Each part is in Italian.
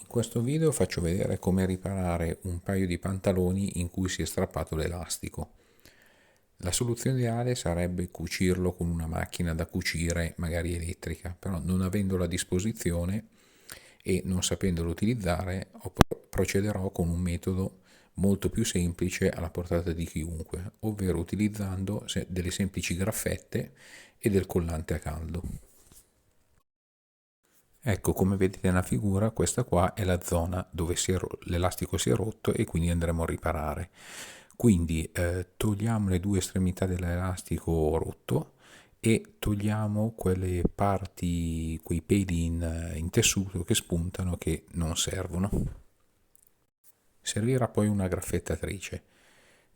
In questo video faccio vedere come riparare un paio di pantaloni in cui si è strappato l'elastico. La soluzione ideale sarebbe cucirlo con una macchina da cucire, magari elettrica, però non avendola a disposizione e non sapendolo utilizzare, procederò con un metodo molto più semplice alla portata di chiunque, ovvero utilizzando delle semplici graffette e del collante a caldo. Ecco, come vedete nella figura, questa qua è la zona dove l'elastico si è rotto e quindi andremo a riparare. Quindi togliamo le due estremità dell'elastico rotto e togliamo quelle parti, quei peli in tessuto che spuntano che non servono. Servirà poi una graffettatrice.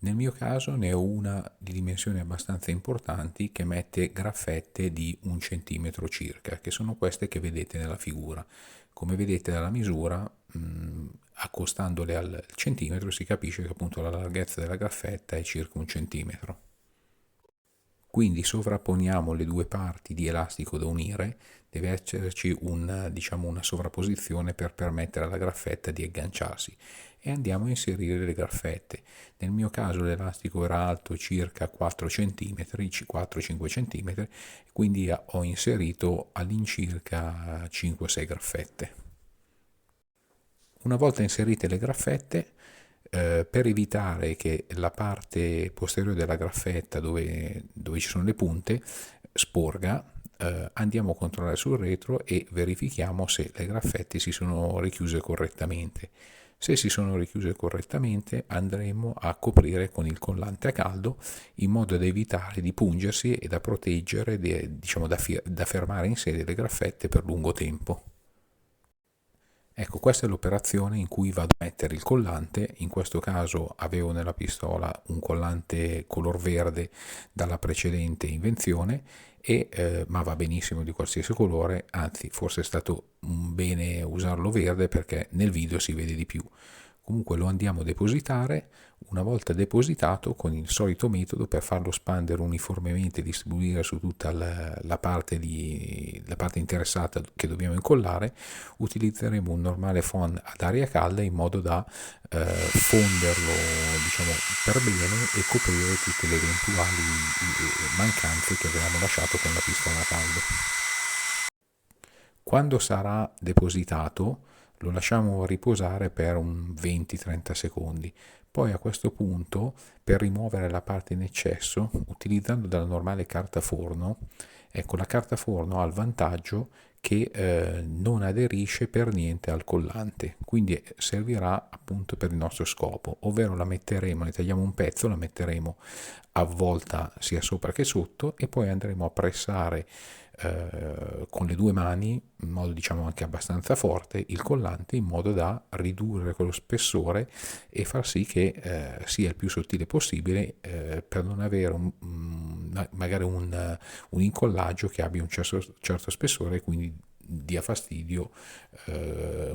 Nel mio caso ne ho una di dimensioni abbastanza importanti che mette graffette di 1 centimetro circa, che sono queste che vedete nella figura. Come vedete dalla misura, accostandole al centimetro si capisce che appunto la larghezza della graffetta è circa 1 centimetro. Quindi sovrapponiamo le due parti di elastico da unire, deve esserci una sovrapposizione per permettere alla graffetta di agganciarsi e andiamo a inserire le graffette. Nel mio caso l'elastico era alto circa 4 cm, 4-5 cm, quindi ho inserito all'incirca 5-6 graffette. Una volta inserite le graffette, per evitare che la parte posteriore della graffetta dove ci sono le punte sporga, andiamo a controllare sul retro e verifichiamo se le graffette si sono richiuse correttamente. Se si sono richiuse correttamente andremo a coprire con il collante a caldo in modo da evitare di pungersi e da proteggere, da fermare in sé le graffette per lungo tempo. Ecco, questa è l'operazione in cui vado a mettere il collante. In questo caso avevo nella pistola un collante color verde dalla precedente invenzione, ma va benissimo di qualsiasi colore, anzi forse è stato un bene usarlo verde perché nel video si vede di più. Comunque lo andiamo a depositare. Una volta depositato, con il solito metodo, per farlo spandere uniformemente e distribuire su tutta la parte interessata che dobbiamo incollare, utilizzeremo un normale phon ad aria calda in modo da fonderlo, per bene e coprire tutte le eventuali mancanze che avevamo lasciato con la pistola a caldo. Quando sarà depositato lo lasciamo riposare per un 20-30 secondi. Poi a questo punto, per rimuovere la parte in eccesso, utilizzando della normale carta forno, ecco, la carta forno ha il vantaggio che non aderisce per niente al collante, quindi servirà appunto per il nostro scopo, ovvero la metteremo, ne tagliamo un pezzo, la metteremo avvolta sia sopra che sotto e poi andremo a pressare con le due mani in modo anche abbastanza forte il collante in modo da ridurre quello spessore e far sì che sia il più sottile possibile per non avere magari un incollaggio che abbia un certo spessore e quindi dia fastidio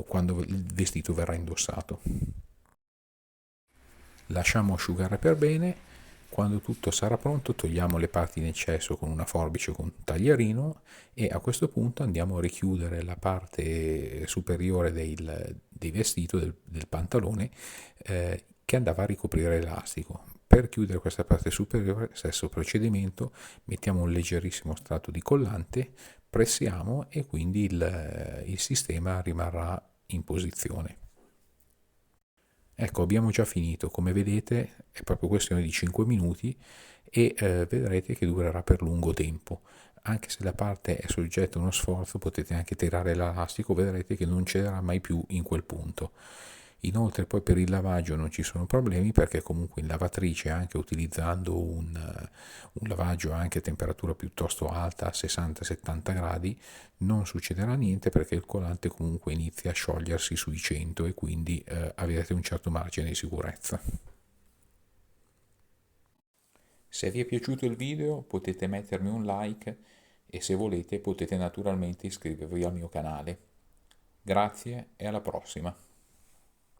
quando il vestito verrà indossato. Lasciamo asciugare per bene. Quando tutto sarà pronto togliamo le parti in eccesso con una forbice o con un taglierino e a questo punto andiamo a richiudere la parte superiore del vestito, del pantalone, che andava a ricoprire l'elastico. Per chiudere questa parte superiore, stesso procedimento, mettiamo un leggerissimo strato di collante, pressiamo e quindi il sistema rimarrà in posizione. Ecco, abbiamo già finito, come vedete è proprio questione di 5 minuti e vedrete che durerà per lungo tempo. Anche se la parte è soggetta a uno sforzo, potete anche tirare l'elastico, vedrete che non cederà mai più in quel punto. Inoltre poi per il lavaggio non ci sono problemi perché comunque in lavatrice, anche utilizzando un lavaggio anche a temperatura piuttosto alta, a 60-70 gradi, non succederà niente perché il collante comunque inizia a sciogliersi sui 100 e quindi avrete un certo margine di sicurezza. Se vi è piaciuto il video potete mettermi un like e se volete potete naturalmente iscrivervi al mio canale. Grazie e alla prossima.